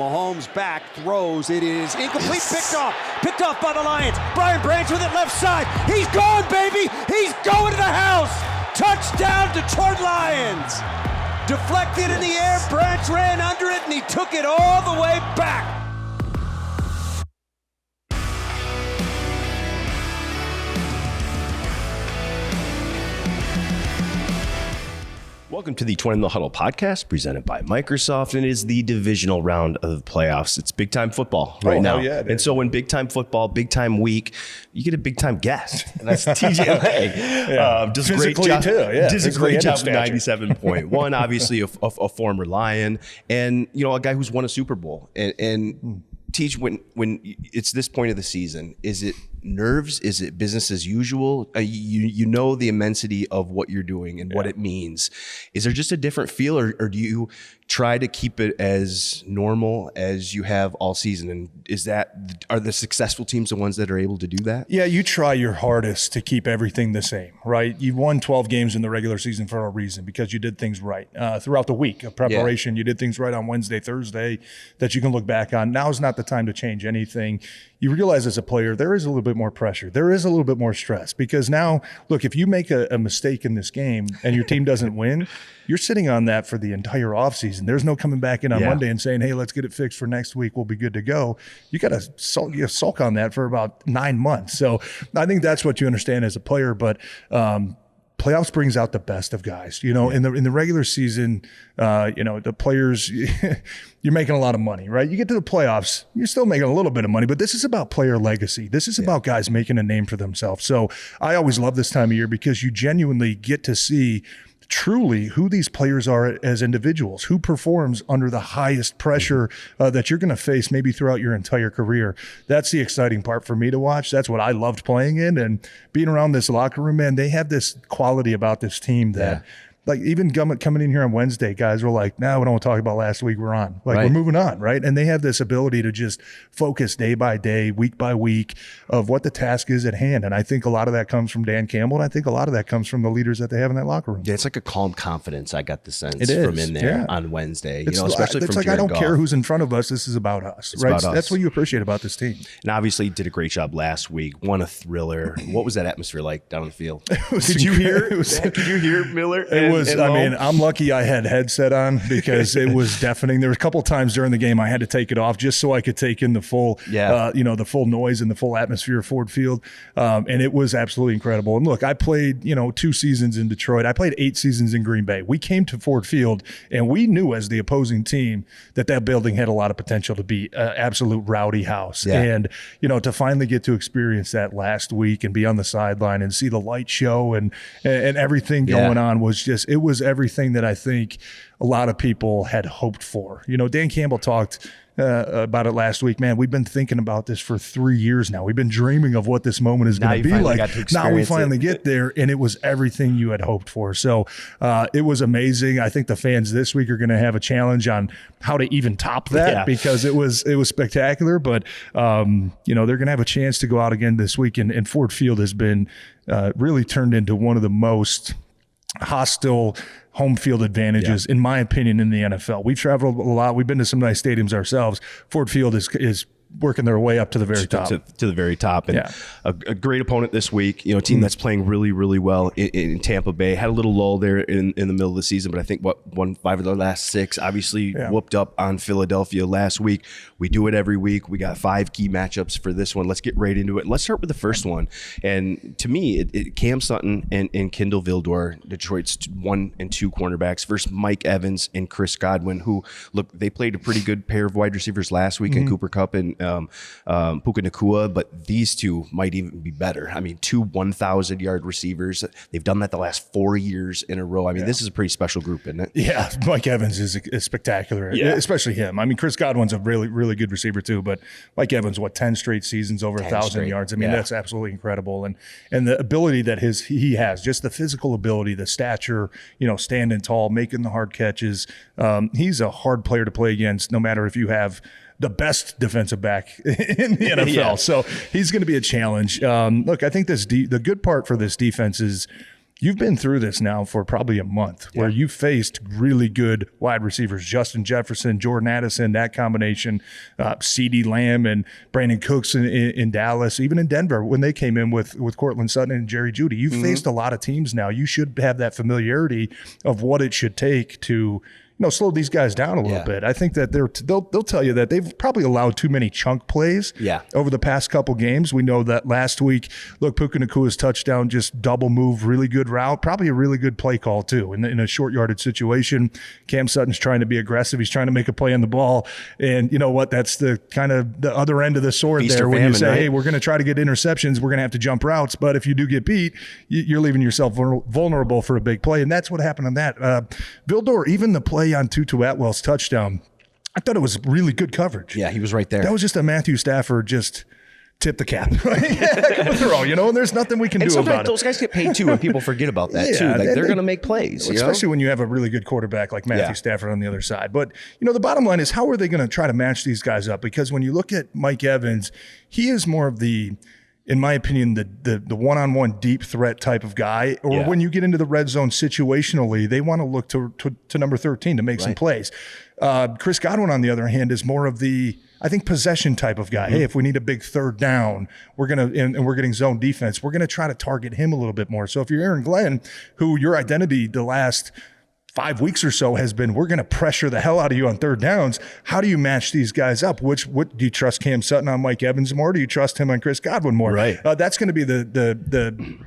Mahomes back, throws. It is incomplete, picked off by the Lions. Brian Branch with it left side. He's gone, baby. He's going to the house. Touchdown, Detroit Lions. Deflected in the air, Branch ran under it, and he took it all the way back. Welcome to the Twentyman Huddle podcast presented by Microsoft, and it is the divisional round of the playoffs. It's big time football right now. Yeah, and so when big time football, big time week, you get a big time guest, and that's TJ Lang. Does a great job too. Yeah, does a great job with 97.1. Obviously, a former Lion, and a guy who's won a Super Bowl. And Teach, when it's this point of the season, is it nerves? Is it business as usual? You know the immensity of what you're doing and what it means. Is there just a different feel, or do you try to keep it as normal as you have all season? And are the successful teams the ones that are able to do that? Yeah, you try your hardest to keep everything the same, right? You won 12 games in the regular season for a reason, because you did things right throughout the week of preparation. You did things right on Wednesday, Thursday that you can look back on. Now is not the time to change anything. You realize as a player, there is a little bit more pressure. There is a little bit more stress, because now, look, if you make a mistake in this game and your team doesn't win, you're sitting on that for the entire offseason. There's no coming back in on Monday and saying, hey, let's get it fixed for next week. We'll be good to go. You got to sulk on that for about 9 months. So I think that's what you understand as a player. But playoffs brings out the best of guys. In the regular season, the players, you're making a lot of money, right? You get to the playoffs, you're still making a little bit of money, but this is about player legacy. This is about guys making a name for themselves. So I always love this time of year, because you genuinely get to see truly who these players are as individuals, who performs under the highest pressure that you're going to face maybe throughout your entire career. That's the exciting part for me to watch. That's what I loved playing in, and being around this locker room, man. They have this quality about this team that like even coming in here on Wednesday, guys were like, no, we don't want to talk about last week. We're on. We're moving on, right? And they have this ability to just focus day by day, week by week of what the task is at hand. And I think a lot of that comes from Dan Campbell, and I think a lot of that comes from the leaders that they have in that locker room. Yeah, it's like a calm confidence. I got the sense from in there on Wednesday. Especially it's from like, I don't care who's in front of us. This is about us, right? About us. That's what you appreciate about this team. And obviously did a great job last week. Won a thriller. What was that atmosphere like down on the field? Did you hear Miller? It was. I'm lucky I had headset on, because it was deafening. There were a couple of times during the game I had to take it off just so I could take in the full, the full noise and the full atmosphere of Ford Field. And it was absolutely incredible. And look, I played, 2 seasons in Detroit. I played 8 seasons in Green Bay. We came to Ford Field, and we knew as the opposing team that building had a lot of potential to be an absolute rowdy house. Yeah. And, to finally get to experience that last week and be on the sideline and see the light show and everything going on was it was everything that I think a lot of people had hoped for. Dan Campbell talked about it last week. Man, we've been thinking about this for 3 years now. We've been dreaming of what this moment is going to be like. Now we finally get there, and it was everything you had hoped for. So it was amazing. I think the fans this week are going to have a challenge on how to even top that, because it was spectacular. But they're going to have a chance to go out again this week, and Ford Field has been really turned into one of the most hostile home field advantages, in my opinion, in the NFL. We've traveled a lot. We've been to some nice stadiums ourselves. Ford Field is working their way up to the very top. To the very top. And a great opponent this week, a team that's playing really, really well in Tampa Bay. Had a little lull there in the middle of the season, but I think won 5 of their last 6. Obviously whooped up on Philadelphia last week. We do it every week. We got 5 key matchups for this one. Let's get right into it. Let's start with the first one. And to me, Cam Sutton and Kindle Vildor, Detroit's 1 and 2 cornerbacks, versus Mike Evans and Chris Godwin, who, look, they played a pretty good pair of wide receivers last week in Cooper Kupp and Puka Nacua, but these two might even be better. I mean, 2 1,000-yard receivers. They've done that the last 4 years in a row. I mean, this is a pretty special group, isn't it? Yeah, Mike Evans is spectacular, especially him. I mean, Chris Godwin's a really, really good receiver too, but Mike Evans, 10 straight seasons over 1,000 yards. I mean, that's absolutely incredible. And the ability that he has, just the physical ability, the stature, standing tall, making the hard catches. He's a hard player to play against, no matter if you have the best defensive back in the NFL. So he's going to be a challenge. Look, I think the good part for this defense is You've been through this now for probably a month where you faced really good wide receivers, Justin Jefferson, Jordan Addison, that combination, CeeDee Lamb and Brandon Cooks in Dallas, even in Denver when they came in with Courtland Sutton and Jerry Jeudy. You've faced a lot of teams now. You should have that familiarity of what it should take to slow these guys down a little bit. I think that they'll tell you that they've probably allowed too many chunk plays over the past couple games. We know that last week, look, Puka Nakua's touchdown, just double move, really good route, probably a really good play call too in a short yardage situation. Cam Sutton's trying to be aggressive. He's trying to make a play on the ball. And you know what? That's the kind of the other end of the sword there when you say, hey, we're going to try to get interceptions. We're going to have to jump routes. But if you do get beat, you're leaving yourself vulnerable for a big play. And that's what happened on that. Vildor, even the play on Tutu Atwell's touchdown, I thought it was really good coverage. Yeah, he was right there. That was just a Matthew Stafford just tip the cap. Come throw, and there's nothing we can do about it. And sometimes those guys get paid too, and people forget about that too. Like they're going to make plays. Especially when you have a really good quarterback like Matthew Stafford on the other side. But, the bottom line is, how are they going to try to match these guys up? Because when you look at Mike Evans, he is more of the, in my opinion, the one-on-one deep threat type of guy. Or when you get into the red zone situationally, they want to look to number 13 to make some plays. Chris Godwin, on the other hand, is more of the, I think, possession type of guy. Hey, if we need a big third down, and we're getting zone defense, we're gonna try to target him a little bit more. So if you're Aaron Glenn, who your identity the last 5 weeks or so has been, we're going to pressure the hell out of you on third downs. How do you match these guys up? What do you trust Cam Sutton on Mike Evans more? Or do you trust him on Chris Godwin more? Right. That's going to be the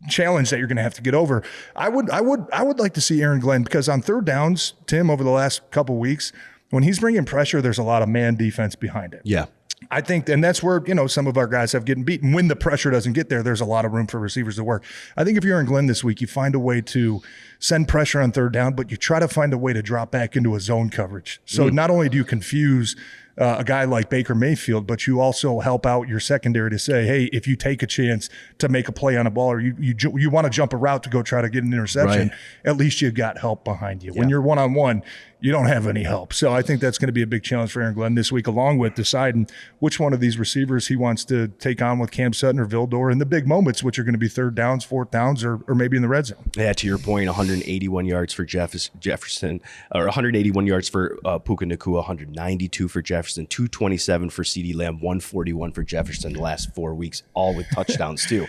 challenge that you're going to have to get over. I would like to see Aaron Glenn, because on third downs, Tim, over the last couple weeks, when he's bringing pressure, there's a lot of man defense behind it. Yeah. I think, and that's where, some of our guys have getting beaten. When the pressure doesn't get there, there's a lot of room for receivers to work. I think if you're in Glenn this week, you find a way to send pressure on third down, but you try to find a way to drop back into a zone coverage. So not only do you confuse a guy like Baker Mayfield, but you also help out your secondary to say, hey, if you take a chance to make a play on a ball, or you want to jump a route to go try to get an interception, at least you got help behind you. When you're one-on-one, you don't have any help. So I think that's going to be a big challenge for Aaron Glenn this week, along with deciding which one of these receivers he wants to take on with Cam Sutton or Vildor in the big moments, which are going to be third downs, fourth downs, or maybe in the red zone. Yeah, to your point, 181 yards for Jefferson, or 181 yards for Puka Nacua, 192 for Jefferson, 227 for CeeDee Lamb, 141 for Jefferson the last 4 weeks, all with touchdowns too.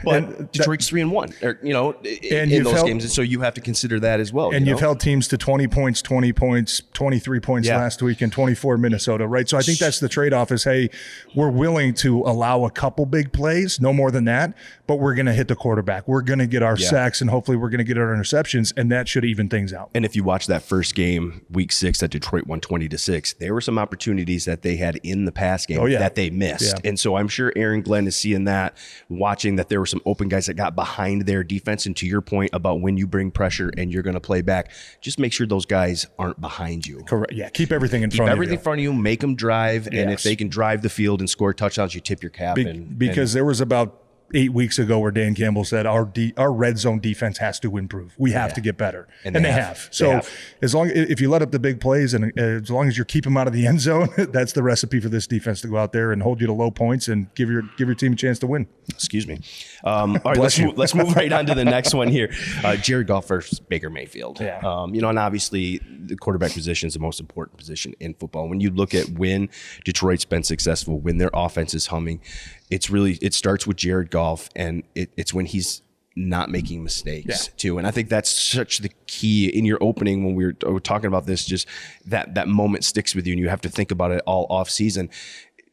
But Detroit's 3-1, in those games, and so you have to consider that as well. And you've held teams to 20 points, 20 points, 23 points last week, and 24 Minnesota, right? So I think that's the trade-off is, hey, we're willing to allow a couple big plays, no more than that, but we're going to hit the quarterback. We're going to get our sacks, and hopefully we're going to get our interceptions, and that should even things out. And if you watch that first game, week 6, that Detroit won 20-6, there were some opportunities that they had in the pass game that they missed. And so I'm sure Aaron Glenn is seeing that, watching that there were some open guys that got behind their defense. And to your point about when you bring pressure and you're going to play back, just make sure those guys aren't behind you. Correct. Yeah, keep everything in front of you. Everything in front of you, make them drive, and if they can drive the field and score touchdowns, you tip your cap. Because there was about 8 weeks ago where Dan Campbell said our red zone defense has to improve. We have to get better, and they have. So if you let up the big plays, and as long as you keep them out of the end zone, that's the recipe for this defense to go out there and hold you to low points and give your team a chance to win. Excuse me. All right, let's move right on to the next one here. Jared Goff versus Baker Mayfield. And obviously the quarterback position is the most important position in football. When you look at when Detroit's been successful, when their offense is humming, it starts with Jared Goff, and it's when he's not making mistakes too. And I think that's such the key in your opening when we were talking about this, just that moment sticks with you and you have to think about it all off season.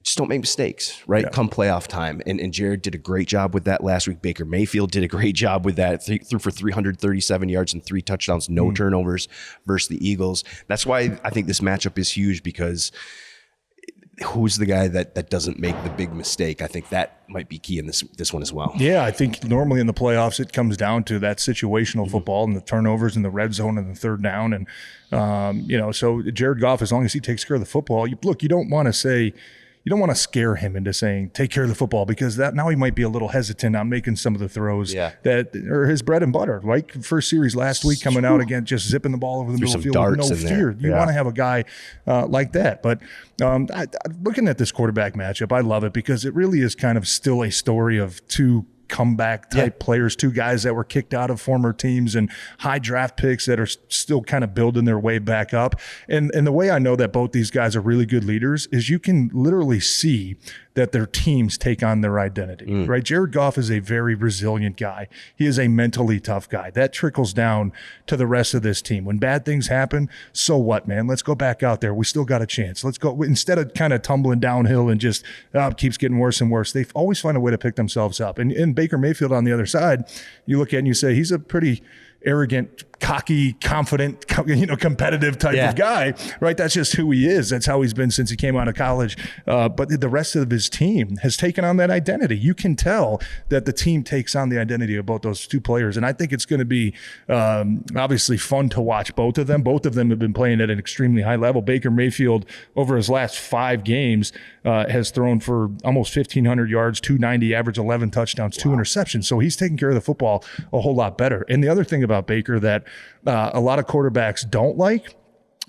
Just don't make mistakes, right? Come playoff time. And Jared did a great job with that last week. Baker Mayfield did a great job with that. Threw for 337 yards and 3 touchdowns, no turnovers versus the Eagles. That's why I think this matchup is huge, because who's the guy that doesn't make the big mistake? I think that might be key in this one as well. Yeah, I think normally in the playoffs it comes down to that situational football and the turnovers in the red zone and the third down. And, so Jared Goff, as long as he takes care of the football, you don't want to scare him into saying, take care of the football, because that now he might be a little hesitant on making some of the throws that are his bread and butter. Like first series last week coming out again, just zipping the ball over the middle of the field with no fear. You want to have a guy like that. But looking at this quarterback matchup, I love it because it really is kind of still a story of two comeback type players, 2 guys that were kicked out of former teams and high draft picks that are still kind of building their way back up. And the way I know that both these guys are really good leaders is you can literally see that their teams take on their identity, right? Jared Goff is a very resilient guy. He is a mentally tough guy. That trickles down to the rest of this team. When bad things happen, so what, man? Let's go back out there. We still got a chance. Let's go. Instead of kind of tumbling downhill and just it keeps getting worse and worse, they always find a way to pick themselves up. And Baker Mayfield on the other side, you look at it and you say, he's a pretty arrogant, cocky, confident, competitive type of guy, right? That's just who he is. That's how he's been since he came out of college. But the rest of his team has taken on that identity. You can tell that the team takes on the identity of both those 2 players. And I think it's going to be obviously fun to watch both of them. Both of them have been playing at an extremely high level. Baker Mayfield, over his last 5 games, has thrown for almost 1,500 yards, 290, average 11 touchdowns, 2 interceptions. So he's taking care of the football a whole lot better. And the other thing about Baker that a lot of quarterbacks don't like,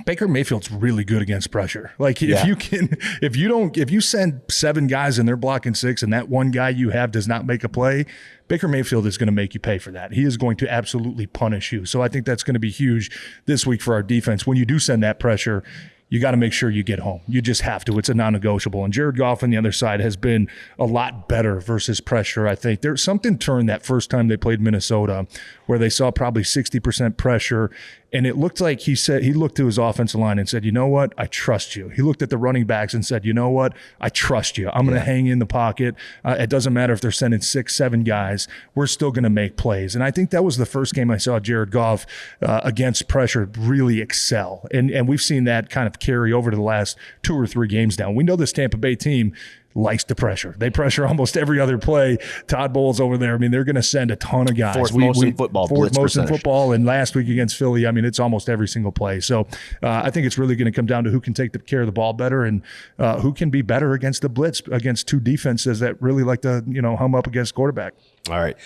Baker Mayfield's really good against pressure. Like if you send 7 guys and they're blocking 6 and that one guy you have does not make a play, Baker Mayfield is going to make you pay for that. He is going to absolutely punish you. So I think that's going to be huge this week for our defense. When you do send that pressure, you got to make sure you get home. You just have to. It's a non-negotiable. And Jared Goff on the other side has been a lot better versus pressure, I think. There's something turned that first time they played Minnesota where they saw probably 60% pressure. And it looked like he looked to his offensive line and said, you know what? I trust you. He looked at the running backs and said, you know what? I trust you. I'm going to hang in the pocket. It doesn't matter if they're sending 6, 7 guys. We're still going to make plays. And I think that was the first game I saw Jared Goff against pressure really excel. And we've seen that kind of carry over to the last 2 or 3 games now. We know this Tampa Bay team likes to pressure. They pressure almost every other play. Todd Bowles over there, I mean, they're going to send a ton of guys. Fourth most in football, and last week against Philly, I mean, it's almost every single play. So I think it's really going to come down to who can take care of the ball better and who can be better against the blitz, against 2 defenses that really like to, hum up against quarterback. All right.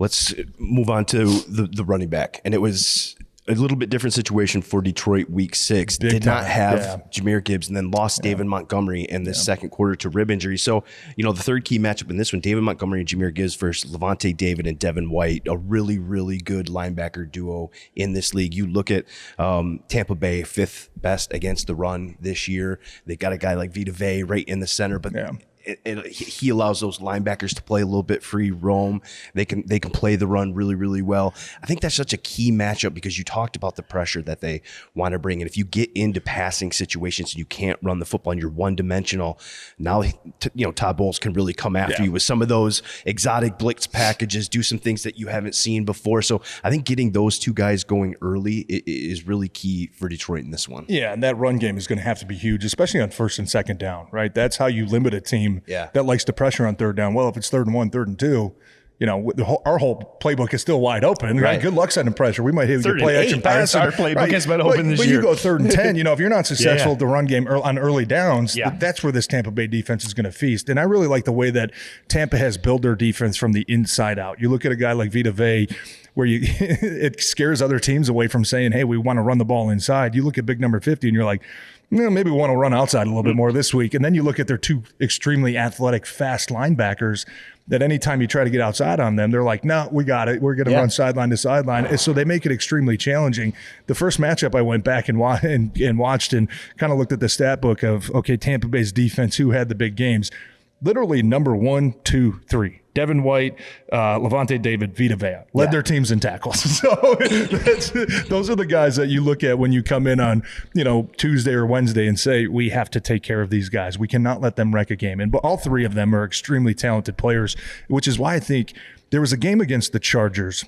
Let's move on to the running back. And it was a little bit different situation for Detroit week 6. Did not have Jahmyr Gibbs and then lost David Montgomery in the second quarter to rib injury. So, the third key matchup in this one, David Montgomery and Jahmyr Gibbs versus Levante David and Devin White, a really, really good linebacker duo in this league. You look at Tampa Bay, 5th best against the run this year. They got a guy like Vita Vea right in the center, but he allows those linebackers to play a little bit free roam. They can play the run really, really well. I think that's such a key matchup because you talked about the pressure that they want to bring. And if you get into passing situations and you can't run the football and you're one-dimensional, now Todd Bowles can really come after you with some of those exotic blitz packages, do some things that you haven't seen before. So I think getting those 2 guys going early is really key for Detroit in this one. Yeah, and that run game is going to have to be huge, especially on 1st and 2nd down, right? That's how you limit a team that likes to pressure on 3rd down. Well, if it's 3rd and 1, 3rd and 2, our whole playbook is still wide open, right? Good luck sending pressure. We might hit a play action pass. Our playbook has been open this year. But you go 3rd and 10, if you're not successful at the run game on early downs, that's where this Tampa Bay defense is going to feast. And I really like the way that Tampa has built their defense from the inside out. You look at a guy like Vita Vea, where it scares other teams away from saying, hey, we want to run the ball inside. You look at big number 50 and you're like, maybe we want to run outside a little bit more this week. And then you look at their 2 extremely athletic, fast linebackers that anytime you try to get outside on them, they're like, no, we got it. We're going to run sideline to sideline. And so they make it extremely challenging. The first matchup I went back and watched and kind of looked at the stat book of, okay, Tampa Bay's defense, who had the big games. Literally number 1, 2, 3. Devin White, Levante David, Vita Vea led their teams in tackles. So those are the guys that you look at when you come in on Tuesday or Wednesday and say, we have to take care of these guys. We cannot let them wreck a game. And all 3 of them are extremely talented players, which is why I think there was a game against the Chargers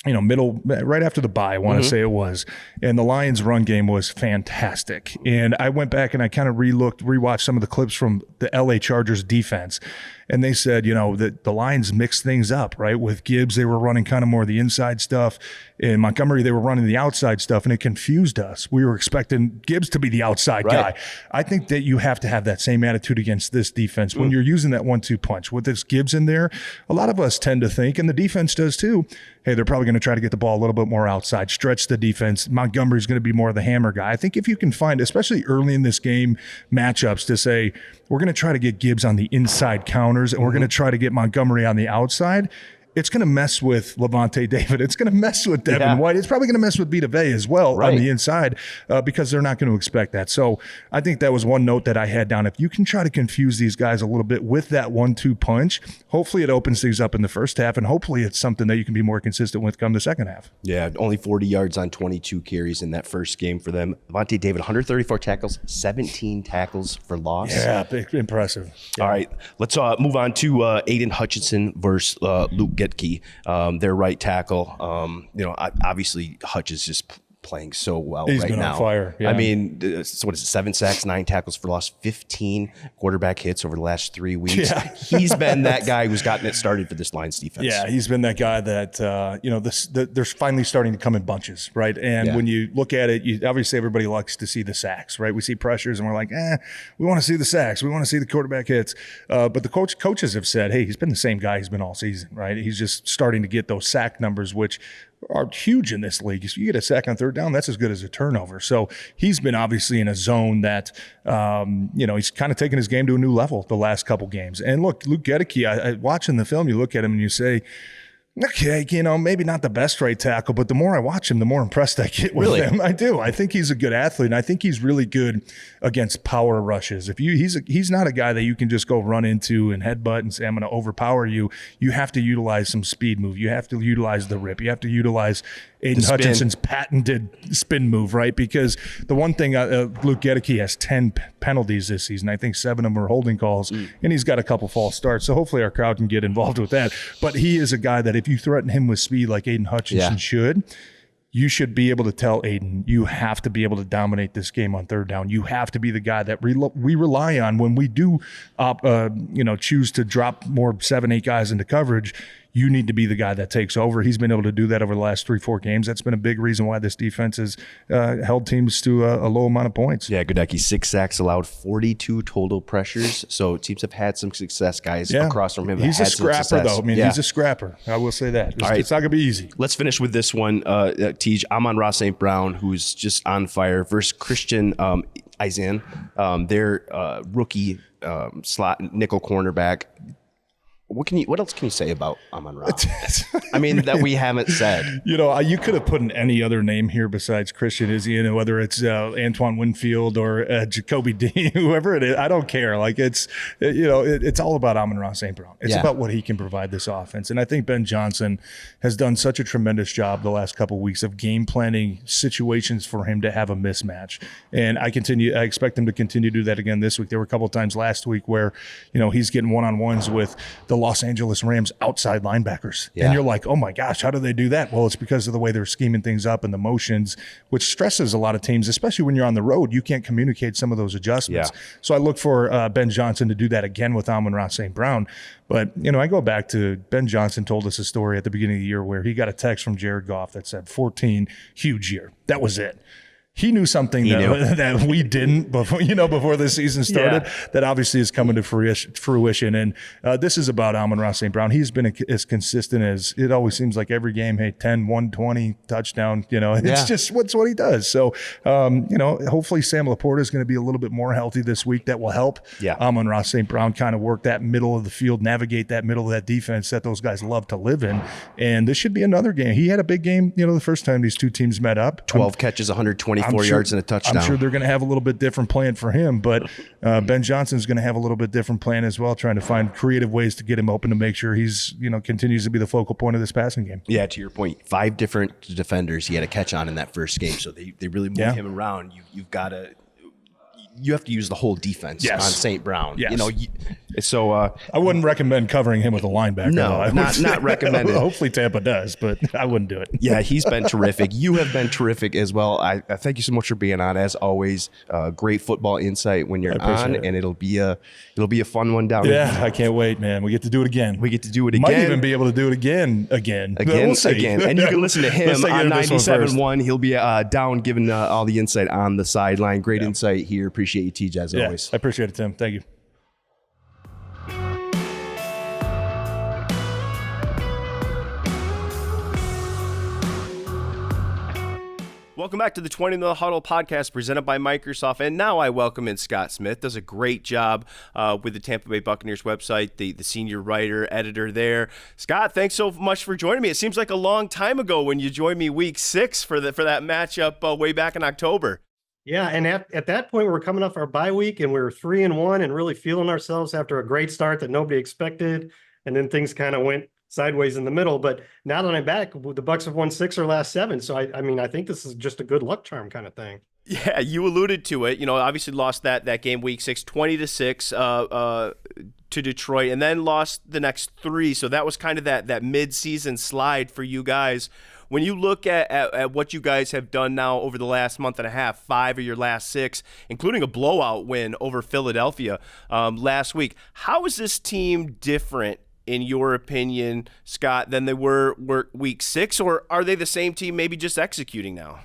right after the bye, I want to say it was. And the Lions run game was fantastic. And I went back and I kind of rewatched some of the clips from the LA Chargers defense. And they said, that the Lions mixed things up, right? With Gibbs, they were running kind of more of the inside stuff. In Montgomery, they were running the outside stuff, and it confused us. We were expecting Gibbs to be the outside guy. I think that you have to have that same attitude against this defense. When you're using that 1-2 punch with this Gibbs in there, a lot of us tend to think, and the defense does too, hey, they're probably going going to try to get the ball a little bit more outside, stretch the defense. Montgomery's going to be more of the hammer guy. I think if you can find, especially early in this game, matchups to say, we're going to try to get Gibbs on the inside counters and we're going to try to get Montgomery on the outside, it's going to mess with Levante David. It's going to mess with Devin White. It's probably going to mess with Diaby as well on the inside because they're not going to expect that. So I think that was one note that I had down. If you can try to confuse these guys a little bit with that 1-2 punch, hopefully it opens things up in the first half, and hopefully it's something that you can be more consistent with come the second half. Yeah, only 40 yards on 22 carries in that first game for them. Levante David, 134 tackles, 17 tackles for loss. Yeah, impressive. Yeah. All right, let's move on to Aidan Hutchinson versus Luke Goedeke, their right tackle. Obviously Hutch is just playing so well He's right been now. On fire. Yeah. I mean, what is it? 7 sacks, 9 tackles for loss, 15 quarterback hits over the last 3 weeks. Yeah. He's been that guy who's gotten it started for this Lions defense. Yeah, he's been that guy that they're finally starting to come in bunches, right? And when you look at it, obviously everybody likes to see the sacks, right? We see pressures and we're like, we want to see the sacks, we want to see the quarterback hits. But the coaches have said, hey, he's been the same guy he's been all season, right? He's just starting to get those sack numbers, which are huge in this league. If you get a sack on third down, that's as good as a turnover. So he's been obviously in a zone that, he's kind of taken his game to a new level the last couple games. And look, Luke Goedeke, watching the film, you look at him and you say, okay, maybe not the best right tackle, but the more I watch him, the more impressed I get with him. I do. I think he's a good athlete, and I think he's really good against power rushes. He's not a guy that you can just go run into and headbutt and say, I'm going to overpower you. You have to utilize some speed move. You have to utilize the rip. You have to utilize Aidan Hutchinson's patented spin move, right? Because the one thing, Luke Goedeke has 10 penalties this season. I think 7 of them are holding calls, and he's got a couple false starts. So hopefully our crowd can get involved with that. But he is a guy that if you threaten him with speed like Aidan Hutchinson you should be able to tell Aidan, you have to be able to dominate this game on third down. You have to be the guy that we rely on when we do choose to drop more 7-8 guys into coverage. You need to be the guy that takes over. He's been able to do that over the last 3-4 games. That's been a big reason why this defense has held teams to a low amount of points. Yeah, Goedeke, 6 sacks allowed, 42 total pressures. So teams have had some success, guys, across from him. He's a scrapper, though. I mean, he's a scrapper. I will say that. It's not going to be easy. Let's finish with this one. Tej, Amon-Ra St. Brown, who's just on fire, versus Christian Izien, their rookie slot nickel cornerback. What else can you say about Amon-Ra? I mean, that we haven't said. You could have put in any other name here besides Christian Izien, whether it's Antoine Winfield or Jacoby Dean, whoever it is. I don't care. Like it's all about Amon-Ra St. Brown. It's about what he can provide this offense. And I think Ben Johnson has done such a tremendous job the last couple of weeks of game planning situations for him to have a mismatch. And I expect him to continue to do that again this week. There were a couple of times last week where, he's getting one-on-ones with the Los Angeles Rams outside linebackers. Yeah. And you're like, oh my gosh, how do they do that? Well, it's because of the way they're scheming things up and the motions, which stresses a lot of teams, especially when you're on the road. You can't communicate some of those adjustments. Yeah. So I look for Ben Johnson to do that again with Amon-Ra St. Brown. But, I go back to Ben Johnson told us a story at the beginning of the year where he got a text from Jared Goff that said 14, huge year. That was it. He knew something that we didn't before the season started that obviously is coming to fruition. And this is about Amon-Ra St. Brown. He's been as consistent as it always seems like every game. Hey, 10, 120, touchdown. It's just what he does. So, hopefully Sam Laporta is going to be a little bit more healthy this week. That will help Amon-Ra St. Brown kind of work that middle of the field, navigate that middle of that defense that those guys love to live in. And this should be another game. He had a big game, the first time these two teams met up. 12 catches, 124 yards and a touchdown. I'm sure they're going to have a little bit different plan for him, but Ben Johnson's going to have a little bit different plan as well, trying to find creative ways to get him open to make sure he's, continues to be the focal point of this passing game. Yeah, to your point, 5 different defenders he had a catch on in that first game, so they really moved him around. You have to use the whole defense on St. Brown. Yes. So I wouldn't recommend covering him with a linebacker. No, not recommended. Hopefully Tampa does, but I wouldn't do it. Yeah, he's been terrific. You have been terrific as well. I thank you so much for being on. As always, great football insight when you're on, and it'll be a fun one down. Yeah, I can't wait, man. We get to do it again. Might even be able to do it again. We'll see. Again. And you can listen to him on 97.1. He'll be down giving all the insight on the sideline. Great insight here. Appreciate you, Tej, as always. I appreciate it, Tim. Thank you. Welcome back to the 20 in the Huddle podcast presented by Microsoft. And now I welcome in Scott Smith. Does a great job with the Tampa Bay Buccaneers website, the senior writer, editor there. Scott, thanks so much for joining me. It seems like a long time ago when you joined me week 6 for that matchup way back in October. Yeah, and at that point, we were coming off our bye week, and we were 3-1 and really feeling ourselves after a great start that nobody expected. And then things kind of went sideways in the middle. But now that I'm back, the Bucs have won 6 or last 7. So I mean, I think this is just a good luck charm kind of thing. Yeah, you alluded to it. You know, obviously lost that game week 6, 20-6 to Detroit, and then lost the next 3. So that was kind of that mid-season slide for you guys. When you look at what you guys have done now over the last month and a half, 5 of your last 6, including a blowout win over Philadelphia last week, how is this team different, in your opinion, Scott, than they were week 6, or are they the same team, maybe just executing now?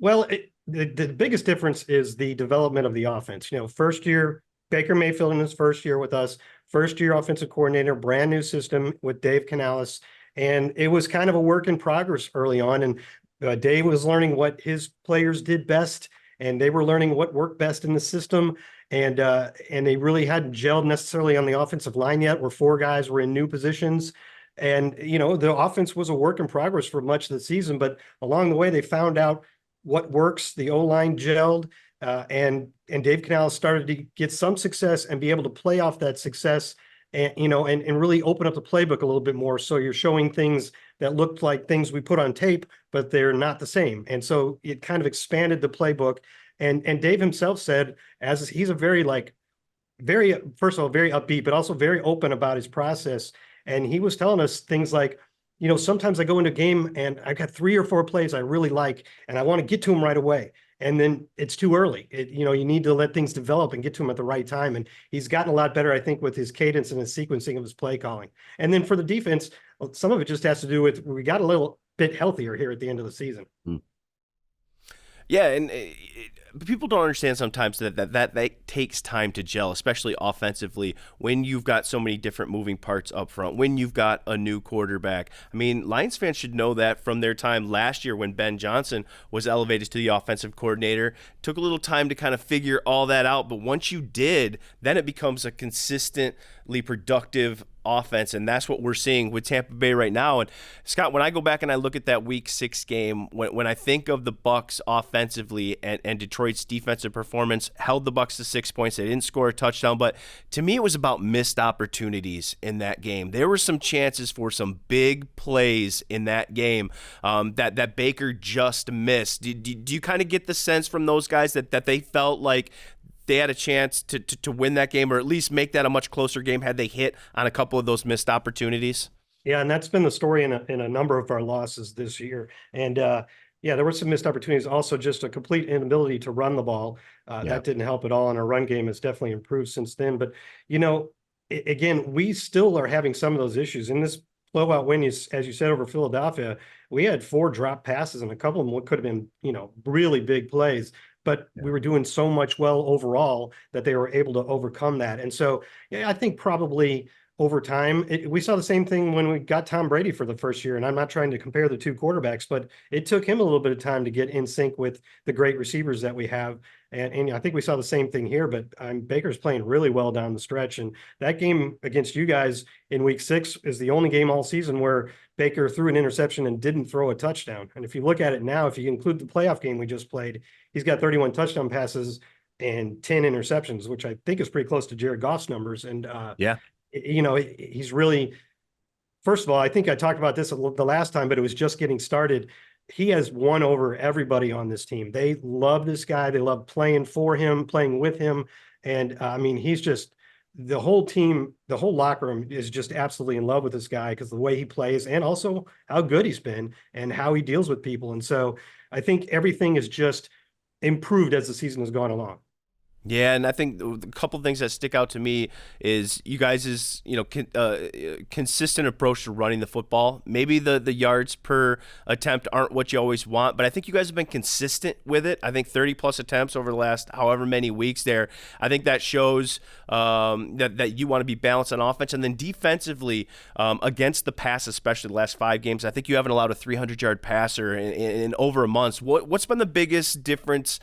Well, the biggest difference is the development of the offense. You know, first year, Baker Mayfield in his first year with us, first year offensive coordinator, brand new system with Dave Canales. And it was kind of a work in progress early on. And Dave was learning what his players did best, and they were learning what worked best in the system. And they really hadn't gelled necessarily on the offensive line yet, where 4 guys were in new positions. And, you know, the offense was a work in progress for much of the season, but along the way, they found out what works. The O-line gelled, and Dave Canales started to get some success and be able to play off that success and, you know, and really open up the playbook a little bit more. So you're showing things that looked like things we put on tape, but they're not the same. And so it kind of expanded the playbook. And Dave himself said, as he's a very first of all, very upbeat, but also very open about his process. And he was telling us things like, you know, sometimes I go into a game and I got 3 or 4 plays I really like, and I want to get to them right away. And then it's too early. You know, you need to let things develop and get to him at the right time. And he's gotten a lot better, I think, with his cadence and his sequencing of his play calling. And then for the defense, some of it just has to do with we got a little bit healthier here at the end of the season. Yeah, and people don't understand sometimes that takes time to gel, especially offensively, when you've got so many different moving parts up front, when you've got a new quarterback. I mean, Lions fans should know that from their time last year when Ben Johnson was elevated to the offensive coordinator. Took a little time to kind of figure all that out, but once you did, then it becomes a consistently productive offense, and that's what we're seeing with Tampa Bay right now. And Scott, when I go back and I look at that week 6 game, when I think of the Bucs offensively and Detroit's defensive performance, held the Bucs to 6 points. They didn't score a touchdown, but to me it was about missed opportunities in that game. There were some chances for some big plays in that game that Baker just missed. Do you kind of get the sense from those guys that they felt like they had a chance to win that game, or at least make that a much closer game had they hit on a couple of those missed opportunities? Yeah, and that's been the story in a number of our losses this year. And yeah, there were some missed opportunities. Also, just a complete inability to run the ball. That didn't help at all. And our run game has definitely improved since then. But, you know, again, we still are having some of those issues. In this blowout win, as you said, over Philadelphia, we had 4 drop passes, and a couple of them could have been, you know, really big plays. But we were doing so much well overall that they were able to overcome that. And so, yeah, I think probably over time, we saw the same thing when we got Tom Brady for the first year. And I'm not trying to compare the 2 quarterbacks, but it took him a little bit of time to get in sync with the great receivers that we have. And I think we saw the same thing here, but Baker's playing really well down the stretch. And that game against you guys in week 6 is the only game all season where Baker threw an interception and didn't throw a touchdown. And if you look at it now, if you include the playoff game we just played, he's got 31 touchdown passes and 10 interceptions, which I think is pretty close to Jared Goff's numbers. And, you know, he's really, first of all, I think I talked about this the last time, but it was just getting started. He has won over everybody on this team. They love this guy. They love playing for him, playing with him. And I mean, he's just, the whole team, the whole locker room is just absolutely in love with this guy because the way he plays and also how good he's been and how he deals with people. And so I think everything is just improved as the season has gone along. Yeah, and I think a couple of things that stick out to me is you guys' consistent approach to running the football. Maybe the yards per attempt aren't what you always want, but I think you guys have been consistent with it. I think 30-plus attempts over the last however many weeks there. I think that shows that you want to be balanced on offense. And then defensively, against the pass, especially the last 5 games, I think you haven't allowed a 300-yard passer in over a month. What's been the biggest difference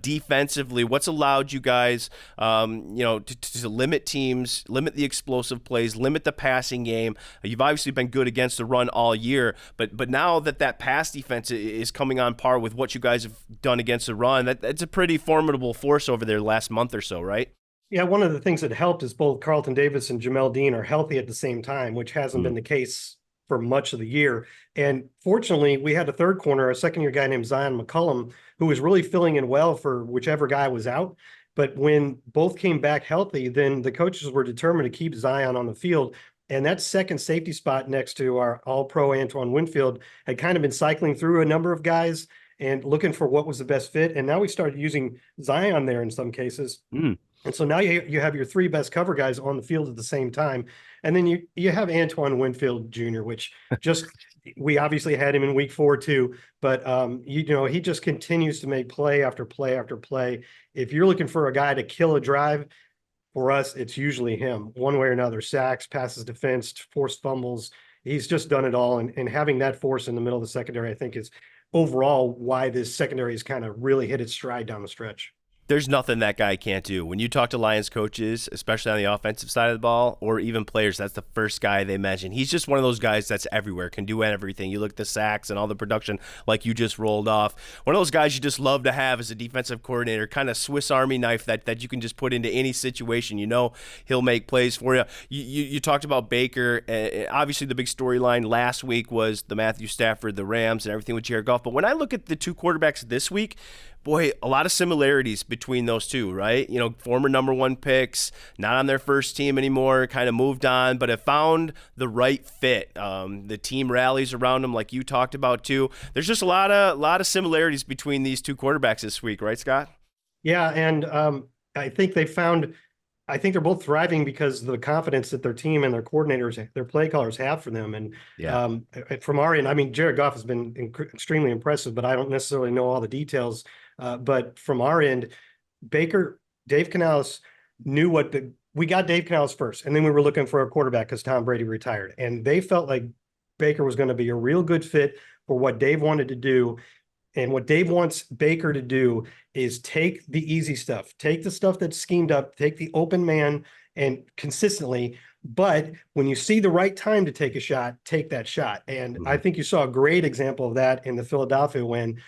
defensively? What's allowed you guys, to limit teams, limit the explosive plays, limit the passing game? You've obviously been good against the run all year, but now that pass defense is coming on par with what you guys have done against the run, that's a pretty formidable force over there the last month or so, right? Yeah, one of the things that helped is both Carlton Davis and Jamel Dean are healthy at the same time, which hasn't been the case for much of the year. And fortunately, we had a third corner, a second-year guy named Zion McCullum, who was really filling in well for whichever guy was out. But when both came back healthy, then the coaches were determined to keep Zion on the field. And that second safety spot next to our all-pro Antoine Winfield had kind of been cycling through a number of guys and looking for what was the best fit. And now we started using Zion there in some cases. And so now you have your 3 best cover guys on the field at the same time. And then you have Antoine Winfield Jr., which we obviously had him in week 4 too, but he just continues to make play after play after play. If you're looking for a guy to kill a drive, for us, it's usually him, one way or another. Sacks, passes defense, forced fumbles. He's just done it all. And having that force in the middle of the secondary, I think, is overall why this secondary has kind of really hit its stride down the stretch. There's nothing that guy can't do. When you talk to Lions coaches, especially on the offensive side of the ball, or even players, that's the first guy they mention. He's just one of those guys that's everywhere, can do everything. You look at the sacks and all the production like you just rolled off. One of those guys you just love to have as a defensive coordinator, kind of Swiss Army knife that you can just put into any situation. He'll make plays for you. You talked about Baker. Obviously, the big storyline last week was the Matthew Stafford, the Rams, and everything with Jared Goff. But when I look at the 2 quarterbacks this week, boy, a lot of similarities between those two, right? Former number 1 picks, not on their first team anymore, kind of moved on, but have found the right fit. The team rallies around them, like you talked about too. There's just a lot of similarities between these 2 quarterbacks this week, right, Scott? Yeah, and I think they're both thriving because of the confidence that their team and their coordinators, their play callers have for them. And from our end, Jared Goff has been extremely impressive, but I don't necessarily know all the details. But from our end, Dave Canales knew we got Dave Canales first, and then we were looking for a quarterback because Tom Brady retired. And they felt like Baker was going to be a real good fit for what Dave wanted to do. And what Dave wants Baker to do is take the easy stuff, take the stuff that's schemed up, take the open man and consistently. But when you see the right time to take a shot, take that shot. And I think you saw a great example of that in the Philadelphia win.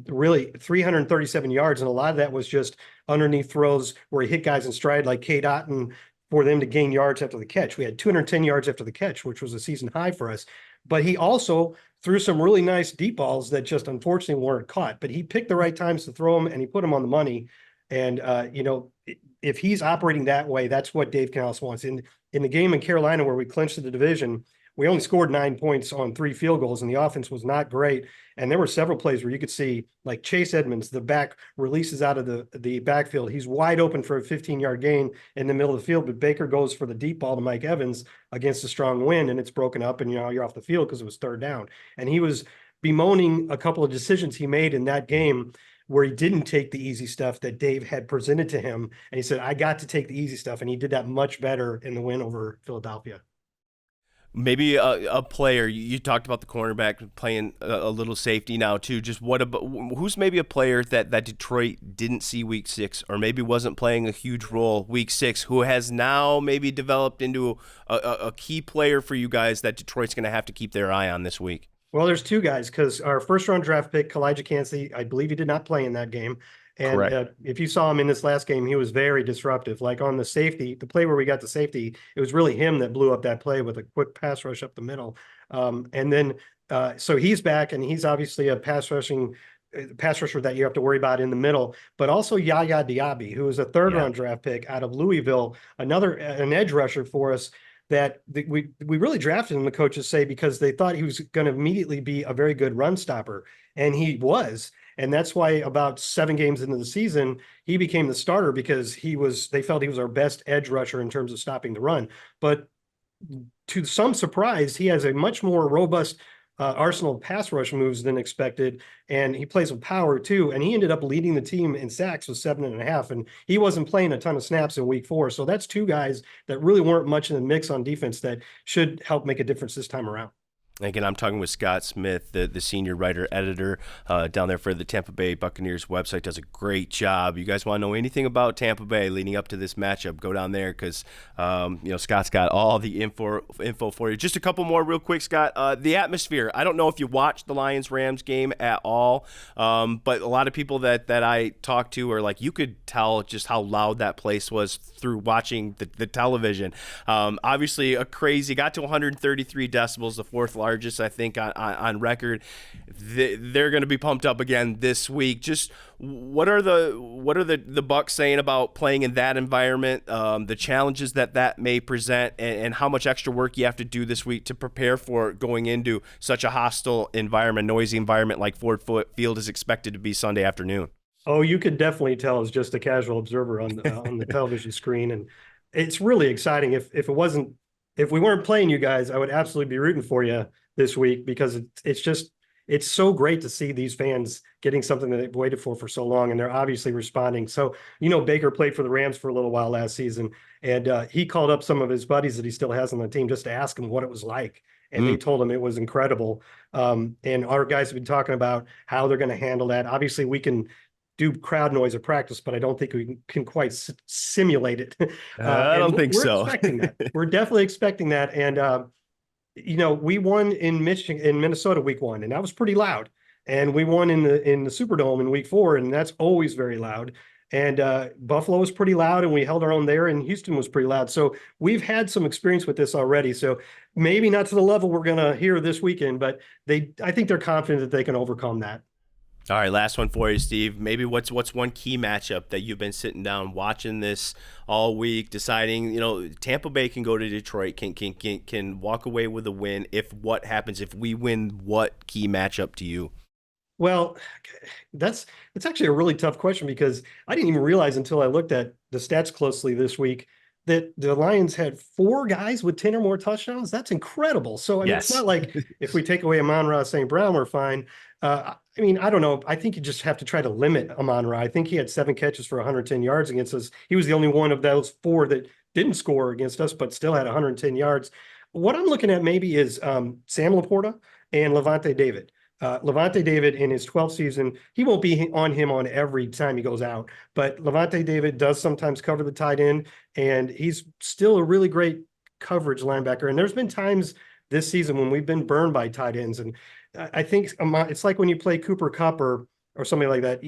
Really 337 yards. And a lot of that was just underneath throws where he hit guys in stride like Cade Otton for them to gain yards after the catch. We had 210 yards after the catch, which was a season high for us. But he also threw some really nice deep balls that just unfortunately weren't caught. But he picked the right times to throw them, and he put them on the money. And, if he's operating that way, that's what Dave Canales wants. In the game in Carolina where we clinched the division, we only scored 9 points on 3 field goals, and the offense was not great. And there were several plays where you could see, like Chase Edmonds, the back releases out of the backfield. He's wide open for a 15-yard gain in the middle of the field, but Baker goes for the deep ball to Mike Evans against a strong wind, and it's broken up, and you're off the field because it was 3rd down. And he was bemoaning a couple of decisions he made in that game where he didn't take the easy stuff that Dave had presented to him. And he said, I got to take the easy stuff. And he did that much better in the win over Philadelphia. Maybe a player, you talked about the cornerback playing a little safety now too. Just who's maybe a player that Detroit didn't see week 6, or maybe wasn't playing a huge role week 6, who has now maybe developed into a key player for you guys that Detroit's going to have to keep their eye on this week? Well, there's 2 guys, because our first-round draft pick, Calijah Cancey, I believe he did not play in that game. And if you saw him in this last game, he was very disruptive. Like on the safety, the play where we got the safety, it was really him that blew up that play with a quick pass rush up the middle. And then so he's back, and he's obviously a pass rusher that you have to worry about in the middle. But also Yaya Diaby, who is a 3rd-round draft pick out of Louisville, an edge rusher for us. That we really drafted him, the coaches say, because they thought he was going to immediately be a very good run stopper. And he was. And that's why about 7 games into the season, he became the starter because they felt he was our best edge rusher in terms of stopping the run. But to some surprise, he has a much more robust arsenal of pass rush moves than expected, and he plays with power too. And he ended up leading the team in sacks with 7.5, and he wasn't playing a ton of snaps in week 4. So that's 2 guys that really weren't much in the mix on defense that should help make a difference this time around. Again, I'm talking with Scott Smith, the senior writer, editor down there for the Tampa Bay Buccaneers website. Does a great job. You guys want to know anything about Tampa Bay leading up to this matchup, go down there because Scott's got all the info for you. Just a couple more real quick, Scott. The atmosphere. I don't know if you watched the Lions-Rams game at all, but a lot of people that I talked to are like, you could tell just how loud that place was through watching the television. Obviously, got to 133 decibels, the 4th largest, I think, on record. They're going to be pumped up again this week. Just what are the Bucs saying about playing in that environment, the challenges that may present, and how much extra work you have to do this week to prepare for going into such a hostile environment, noisy environment like Ford Field is expected to be Sunday afternoon? Oh, you could definitely tell as just a casual observer on the television screen, and it's really exciting. If we weren't playing you guys, I would absolutely be rooting for you this week because it's so great to see these fans getting something that they've waited for so long, and they're obviously responding. So, Baker played for the Rams for a little while last season, and he called up some of his buddies that he still has on the team just to ask him what it was like. And they told him it was incredible. And our guys have been talking about how they're going to handle that. Obviously, we can do crowd noise at practice, but I don't think we can quite simulate it. I don't think so. We're expecting that. We're definitely expecting that. And, we won in Minnesota week 1, and that was pretty loud. And we won in the Superdome in week 4, and that's always very loud. And Buffalo was pretty loud, and we held our own there, and Houston was pretty loud. So we've had some experience with this already. So maybe not to the level we're going to hear this weekend, but I think they're confident that they can overcome that. All right, last one for you, Steve. Maybe what's one key matchup that you've been sitting down watching this all week, deciding, Tampa Bay can go to Detroit, can walk away with a win. What happens if we win? What key matchup to you? Well, it's actually a really tough question because I didn't even realize until I looked at the stats closely this week that the Lions had 4 guys with 10 or more touchdowns. That's incredible. So, It's not like if we take away Amon-Ra St. Brown, we're fine. I don't know. I think you just have to try to limit Amon-Ra. I think he had 7 catches for 110 yards against us. He was the only one of those 4 that didn't score against us, but still had 110 yards. What I'm looking at maybe is Sam Laporta and Levante David. Levante David in his 12th season, he won't be on him on every time he goes out, but Levante David does sometimes cover the tight end, and he's still a really great coverage linebacker. And there's been times this season when we've been burned by tight ends, and I think it's like when you play Cooper Kupp or somebody like that,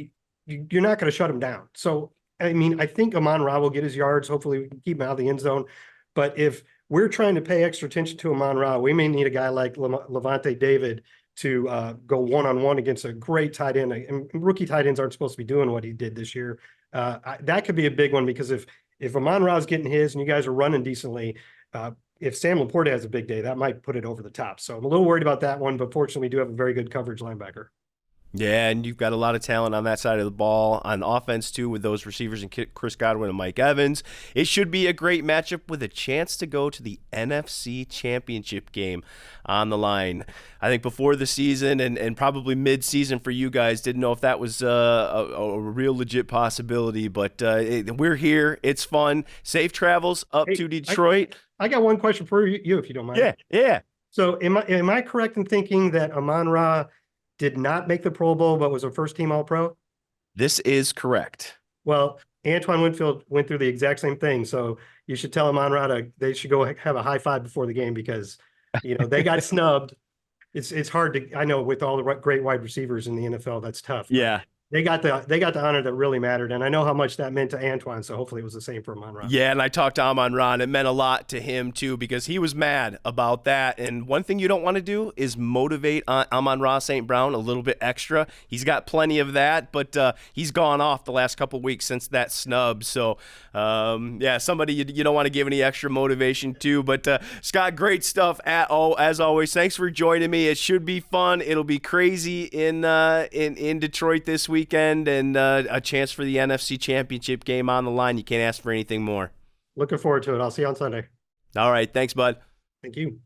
you're not going to shut him down. So, I think Amon-Ra will get his yards. Hopefully we can keep him out of the end zone. But if we're trying to pay extra attention to Amon-Ra, we may need a guy like Levante David to go one-on-one against a great tight end. And rookie tight ends aren't supposed to be doing what he did this year. That could be a big one because if Amon-Ra is getting his and you guys are running decently, if Sam Laporta has a big day, that might put it over the top. So I'm a little worried about that one, but fortunately we do have a very good coverage linebacker. Yeah, and you've got a lot of talent on that side of the ball on offense too with those receivers and Chris Godwin and Mike Evans. It should be a great matchup with a chance to go to the NFC Championship Game on the line. I think before the season and probably mid-season for you guys, didn't know if that was a real legit possibility, but we're here. It's fun. Safe travels up to Detroit. I got one question for you if you don't mind. Yeah. So am I correct in thinking that Amon-Ra did not make the Pro Bowl, but was a first-team All-Pro? This is correct. Well, Antoine Winfield went through the exact same thing, so you should tell Amon-Ra they should go have a high five before the game because, they got snubbed. It's hard to, I know with all the great wide receivers in the NFL, that's tough. Yeah. They got the honor that really mattered, and I know how much that meant to Antoine, so hopefully it was the same for Amon-Ra. Yeah, and I talked to Amon-Ra, and it meant a lot to him too, because he was mad about that. And one thing you don't want to do is motivate Amon-Ra St. Brown a little bit extra. He's got plenty of that, but he's gone off the last couple weeks since that snub. So, somebody you don't want to give any extra motivation to. But Scott, great stuff as always. Thanks for joining me. It should be fun. It'll be crazy in Detroit this weekend, and a chance for the NFC Championship game on the line. You can't ask for anything more. Looking forward to it. I'll see you on Sunday. All right. Thanks, bud. Thank you.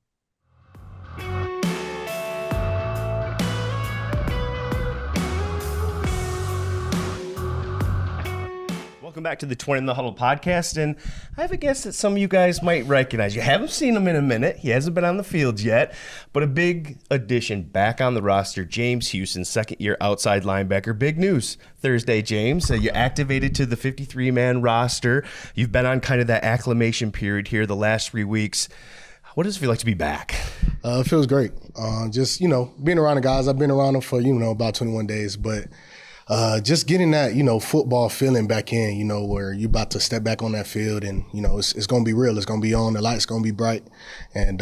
Welcome back to the 20 in the Huddle podcast, and I have a guess that some of you guys might recognize. You haven't seen him in a minute. He hasn't been on the field yet, but a big addition back on the roster, James Houston, second-year outside linebacker. Big news Thursday, James. You activated to the 53-man roster. You've been on kind of that acclimation period here the last 3 weeks. What does it feel like to be back? It feels great. Just, being around the guys. I've been around them for, about 21 days, but just getting that, football feeling back in, where you're about to step back on that field and, it's going to be real. It's going to be on. The light's going to be bright. And,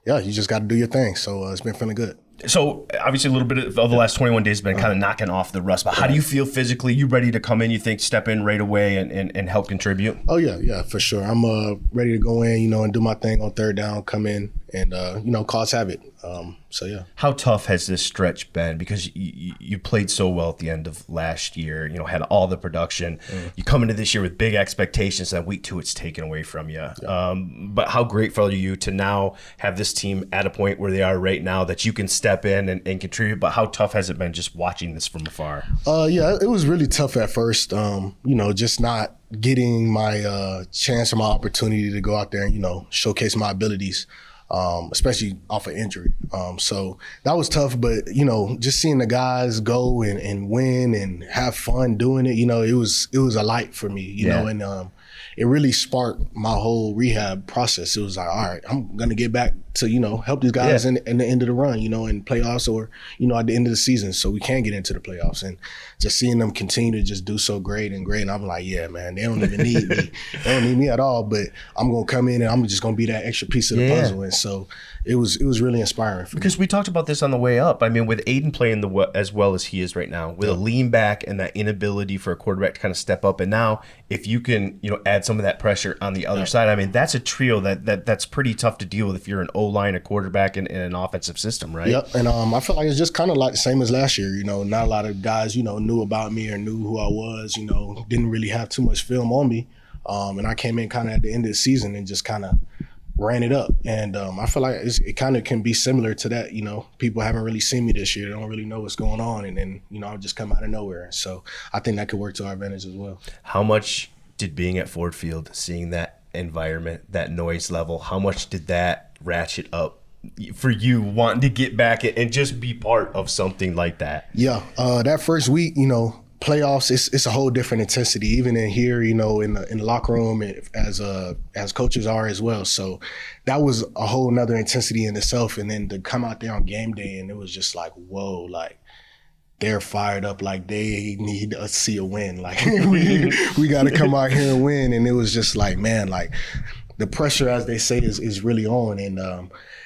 you just got to do your thing. So it's been feeling good. So obviously a little bit of the last 21 days has been kind of knocking off the rust. But how do you feel physically? You ready to come in, you think, step in right away and help contribute? Oh, yeah, for sure. I'm ready to go in, and do my thing on third down, come in and, cause havoc. How tough has this stretch been? Because you played so well at the end of last year, had all the production. You come into this year with big expectations, and week 2 it's taken away from you. But how grateful are you to now have this team at a point where they are right now that you can step in and contribute? But how tough has it been just watching this from afar? It was really tough at first, just not getting my chance or my opportunity to go out there and, showcase my abilities. Especially off of injury. So that was tough, but, just seeing the guys go and win and have fun doing it, it was a light for me, you know, and it really sparked my whole rehab process. It was like, all right, I'm going to get back to, help these guys in the end of the run, in playoffs or, at the end of the season so we can get into the playoffs. And just seeing them continue to just do so great. And I'm like, yeah, man, they don't even need me. They don't need me at all, but I'm going to come in and I'm just going to be that extra piece of the puzzle. And so it was really inspiring for me. Because we talked about this on the way up. I mean, with Aidan playing as well as he is right now, with a lean back and that inability for a quarterback to kind of step up. And now if you can, add some of that pressure on the other side, I mean, that's a trio that's pretty tough to deal with if you're an O-line, a quarterback, and an offensive system, right? Yep, and I feel like it's just kind of like the same as last year. Not a lot of guys, knew about me or knew who I was. Didn't really have too much film on me, and I came in kind of at the end of the season and just kind of ran it up. And I feel like it kind of can be similar to that. People haven't really seen me this year; they don't really know what's going on, and then I'll just come out of nowhere. So I think that could work to our advantage as well. How much did being at Ford Field, seeing that environment, that noise level, how much did that ratchet up for you wanting to get back and just be part of something like that? Yeah, that first week, playoffs, it's a whole different intensity, even in here, in the locker room, as coaches are as well. So that was a whole nother intensity in itself. And then to come out there on game day, and it was just like, whoa, like they're fired up, like they need to see a win. Like we got to come out here and win. And it was just like, man, like the pressure, as they say, is really on. And,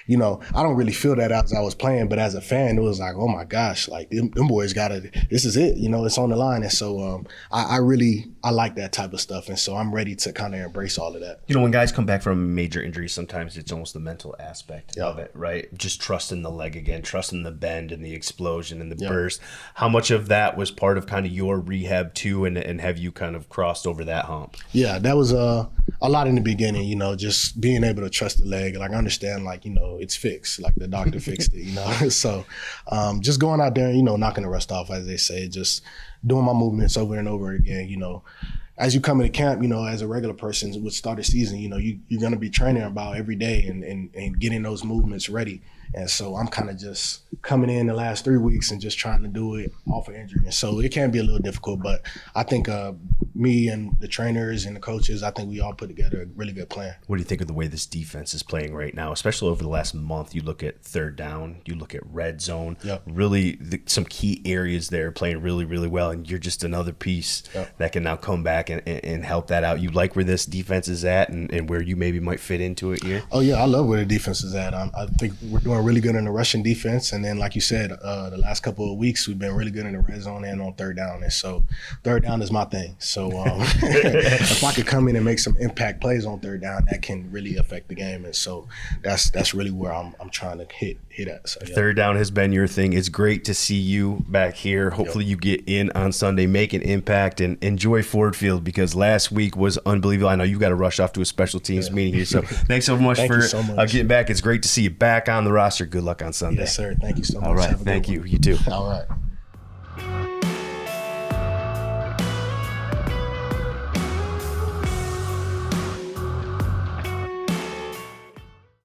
I don't really feel that as I was playing, but as a fan, it was like, oh my gosh, like them boys this is it, it's on the line. And so I like that type of stuff. And so I'm ready to kind of embrace all of that. When guys come back from major injuries, sometimes it's almost the mental aspect of it, right? Just trusting the leg again, trusting the bend and the explosion and the burst. How much of that was part of kind of your rehab too, and have you kind of crossed over that hump? Yeah, that was a lot in the beginning, just being able to trust the leg. Like I understand, like, it's fixed, like the doctor fixed it, So just going out there and, knocking the rust off, as they say, just doing my movements over and over again, as you come into camp, as a regular person with start of season, you're going to be training about every day and getting those movements ready. And so I'm kind of just coming in the last 3 weeks and just trying to do it off of injury. And so it can be a little difficult, but I think me and the trainers and the coaches, I think we all put together a really good plan. What do you think of the way this defense is playing right now, especially over the last month? You look at third down, you look at red zone, really some key areas there playing really, really well, and you're just another piece that can now come back and help that out. You like where this defense is at and where you maybe might fit into it here? Oh, yeah, I love where the defense is at. I think we're doing really good in the rushing defense, and then like you said, the last couple of weeks we've been really good in the red zone and on third down, and so third down is my thing. So if I could come in and make some impact plays on third down, that can really affect the game, and so that's really where I'm trying to hit at. So, Third down has been your thing. It's great to see you back here. Hopefully you get in on Sunday, make an impact, and enjoy Ford Field, because last week was unbelievable. I know you got to rush off to a special teams meeting here, so thanks so much for getting back. It's great to see you back on the roster. Good luck on Sunday. Yes, sir. Thank you so much. All right. Thank you. You too. All right.